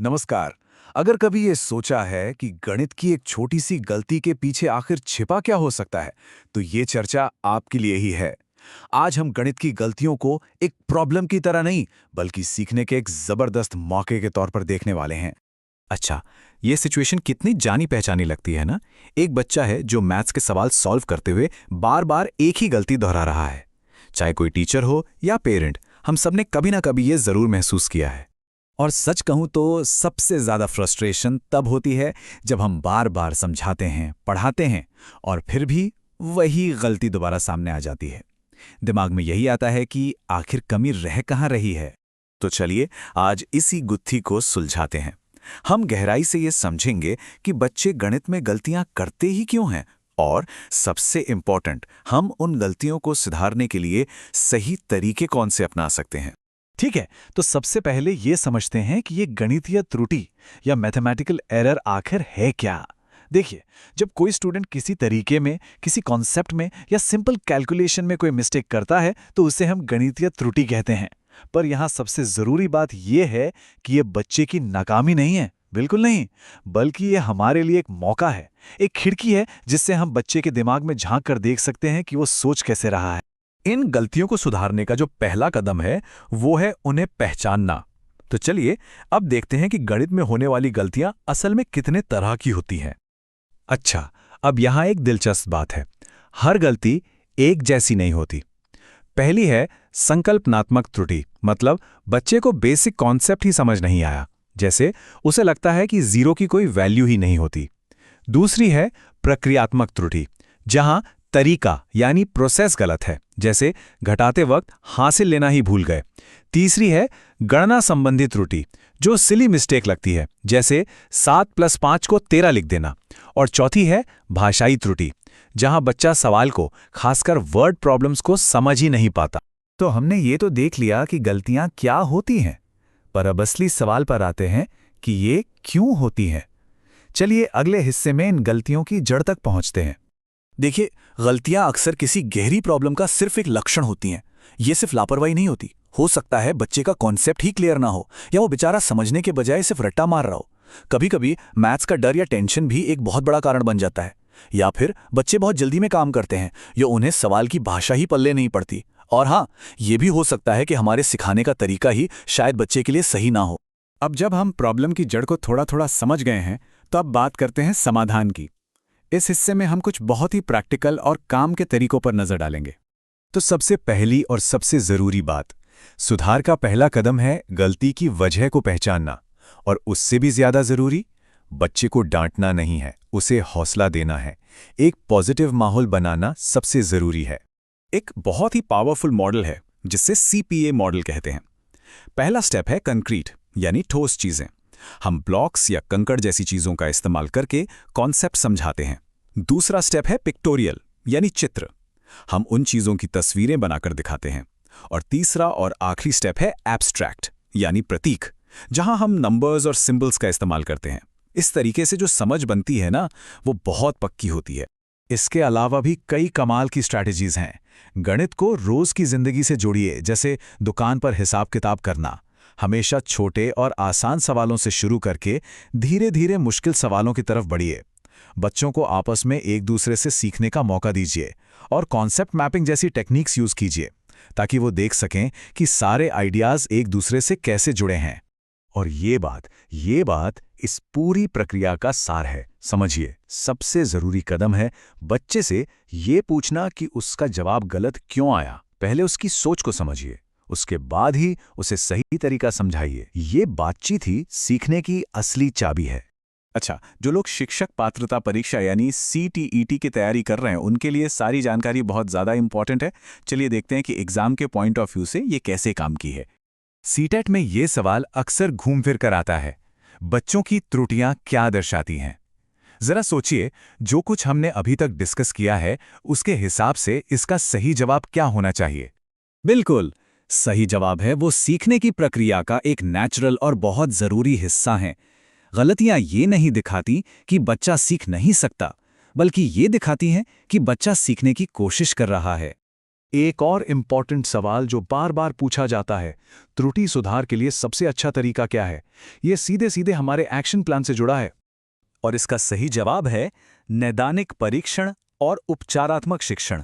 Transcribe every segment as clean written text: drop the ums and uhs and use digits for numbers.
नमस्कार। अगर कभी ये सोचा है कि गणित की एक छोटी सी गलती के पीछे आखिर छिपा क्या हो सकता है, तो ये चर्चा आपके लिए ही है। आज हम गणित की गलतियों को एक प्रॉब्लम की तरह नहीं, बल्कि सीखने के एक जबरदस्त मौके के तौर पर देखने वाले हैं। अच्छा, ये सिचुएशन कितनी जानी पहचानी लगती है ना। एक बच्चा है जो मैथ्स के सवाल सॉल्व करते हुए बार बार एक ही गलती दोहरा रहा है। चाहे कोई टीचर हो या पेरेंट, हम सबने कभी ना कभी ये जरूर महसूस किया है। और सच कहूं तो सबसे ज्यादा फ्रस्ट्रेशन तब होती है जब हम बार बार समझाते हैं, पढ़ाते हैं और फिर भी वही गलती दोबारा सामने आ जाती है। दिमाग में यही आता है कि आखिर कमी रह कहाँ रही है। तो चलिए आज इसी गुत्थी को सुलझाते हैं। हम गहराई से ये समझेंगे कि बच्चे गणित में गलतियां करते ही क्यों हैं, और सबसे इम्पोर्टेंट, हम उन गलतियों को सुधारने के लिए सही तरीके कौन से अपना सकते हैं। ठीक है, तो सबसे पहले ये समझते हैं कि ये गणितीय त्रुटि या मैथमेटिकल एरर आखिर है क्या। देखिए, जब कोई स्टूडेंट किसी तरीके में, किसी कॉन्सेप्ट में या सिंपल कैलकुलेशन में कोई मिस्टेक करता है तो उसे हम गणितीय त्रुटि कहते हैं। पर यहाँ सबसे जरूरी बात यह है कि ये बच्चे की नाकामी नहीं है, बिल्कुल नहीं, बल्कि ये हमारे लिए एक मौका है, एक खिड़की है जिससे हम बच्चे के दिमाग में झांक कर देख सकते हैं कि वो सोच कैसे रहा है। इन गलतियों को सुधारने का जो पहला कदम है वो है उन्हें पहचानना। तो चलिए अब देखते हैं कि गणित में होने वाली गलतियां असल में कितने तरह की होती हैं। अच्छा, अब यहां एक दिलचस्प बात है। हर गलती एक जैसी नहीं होती। पहली है संकल्पनात्मक त्रुटि, मतलब बच्चे को बेसिक कॉन्सेप्ट ही समझ नहीं आया, जैसे उसे लगता है कि जीरो की कोई वैल्यू ही नहीं होती। दूसरी है प्रक्रियात्मक त्रुटि, जहां तरीका यानी प्रोसेस गलत है, जैसे घटाते वक्त हासिल लेना ही भूल गए। तीसरी है गणना संबंधी त्रुटि, जो सिली मिस्टेक लगती है, जैसे 7 + 5 को 13 लिख देना। और चौथी है भाषाई त्रुटि, जहां बच्चा सवाल को, खासकर वर्ड प्रॉब्लम्स को समझ ही नहीं पाता। तो हमने ये तो देख लिया कि गलतियां क्या होती हैं, पर अब असली सवाल पर आते हैं कि ये क्यों होती हैं। चलिए अगले हिस्से में इन गलतियों की जड़ तक पहुंचते हैं। देखिए, गलतियां अक्सर किसी गहरी प्रॉब्लम का सिर्फ एक लक्षण होती हैं। ये सिर्फ लापरवाही नहीं होती। हो सकता है बच्चे का कॉन्सेप्ट ही क्लियर ना हो, या वो बेचारा समझने के बजाय सिर्फ रट्टा मार रहा हो। कभी कभी मैथ्स का डर या टेंशन भी एक बहुत बड़ा कारण बन जाता है। या फिर बच्चे बहुत जल्दी में काम करते हैं, या उन्हें सवाल की भाषा ही पल्ले नहीं पड़ती। और हाँ, ये भी हो सकता है कि हमारे सिखाने का तरीका ही शायद बच्चे के लिए सही ना हो। अब जब हम प्रॉब्लम की जड़ को थोड़ा थोड़ा समझ गए हैं, तो अब बात करते हैं समाधान की। इस हिस्से में हम कुछ बहुत ही प्रैक्टिकल और काम के तरीकों पर नजर डालेंगे। तो सबसे पहली और सबसे जरूरी बात, सुधार का पहला कदम है गलती की वजह को पहचानना। और उससे भी ज्यादा जरूरी, बच्चे को डांटना नहीं है, उसे हौसला देना है। एक पॉजिटिव माहौल बनाना सबसे जरूरी है। एक बहुत ही पावरफुल मॉडल है जिसे CPA मॉडल कहते हैं। पहला स्टेप है कंक्रीट, यानी ठोस चीजें। हम ब्लॉक्स या कंकड़ जैसी चीजों का इस्तेमाल करके कॉन्सेप्ट समझाते हैं। दूसरा स्टेप है पिक्टोरियल, यानी चित्र। हम उन चीजों की तस्वीरें बनाकर दिखाते हैं। और तीसरा और आखिरी स्टेप है एब्स्ट्रैक्ट, यानी प्रतीक, जहां हम नंबर्स और सिंबल्स का इस्तेमाल करते हैं। इस तरीके से जो समझ बनती है ना, वो बहुत पक्की होती है। इसके अलावा भी कई कमाल की स्ट्रैटेजीज हैं। गणित को रोज की जिंदगी से जोड़िए, जैसे दुकान पर हिसाब किताब करना। हमेशा छोटे और आसान सवालों से शुरू करके धीरे धीरे मुश्किल सवालों की तरफ बढ़िए। बच्चों को आपस में एक दूसरे से सीखने का मौका दीजिए, और कॉन्सेप्ट मैपिंग जैसी टेक्निक्स यूज कीजिए, ताकि वो देख सकें कि सारे आइडियाज एक दूसरे से कैसे जुड़े हैं। और ये बात इस पूरी प्रक्रिया का सार है। समझिए, सबसे जरूरी कदम है बच्चे से ये पूछना कि उसका जवाब गलत क्यों आया। पहले उसकी सोच को समझिए, उसके बाद ही उसे सही तरीका समझाइए। ये बातचीत ही सीखने की असली चाबी है। अच्छा, जो लोग शिक्षक पात्रता परीक्षा यानी CTET की तैयारी कर रहे हैं, उनके लिए सारी जानकारी बहुत ज़्यादा इंपॉर्टेंट है। चलिए देखते हैं कि एग्जाम के पॉइंट ऑफ व्यू से ये कैसे काम की है। CTET में ये सवाल अक्सर घूम फिर कर आता है, बच्चों की त्रुटियां क्या दर्शाती हैं। जरा सोचिए, जो कुछ हमने अभी तक डिस्कस किया है, उसके हिसाब से इसका सही जवाब क्या होना चाहिए। बिल्कुल सही जवाब है वो सीखने की प्रक्रिया का एक नेचुरल और बहुत जरूरी हिस्सा है। गलतियां ये नहीं दिखाती कि बच्चा सीख नहीं सकता, बल्कि ये दिखाती हैं कि बच्चा सीखने की कोशिश कर रहा है। एक और इम्पॉर्टेंट सवाल जो बार बार पूछा जाता है, त्रुटि सुधार के लिए सबसे अच्छा तरीका क्या है? ये सीधे सीधे हमारे एक्शन प्लान से जुड़ा है। और इसका सही जवाब है नैदानिक परीक्षण और उपचारात्मक शिक्षण।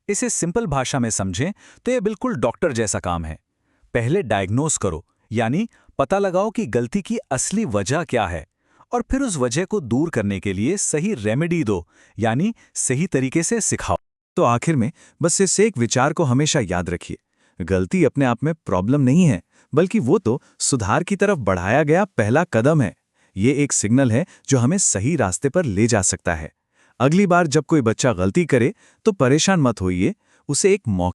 इसे सिंपल भाषा में समझें तो यह बिल्कुल डॉक्टर जैसा काम है। पहले डायग्नोज करो, यानी पता लगाओ कि गलती की असली वजह क्या है, और फिर उस वजह को दूर करने के लिए सही रेमेडी दो, यानी सही तरीके से सिखाओ। तो आखिर में बस इस एक विचार को हमेशा याद रखिए, गलती अपने आप में प्रॉब्लम नहीं है, बल्कि वो तो सुधार की तरफ बढ़ाया गया पहला कदम है। ये एक सिग्नल है जो हमें सही रास्ते पर ले जा सकता है। अगली बार जब कोई बच्चा गलती करे तो परेशान मत होइए, उसे एक मौका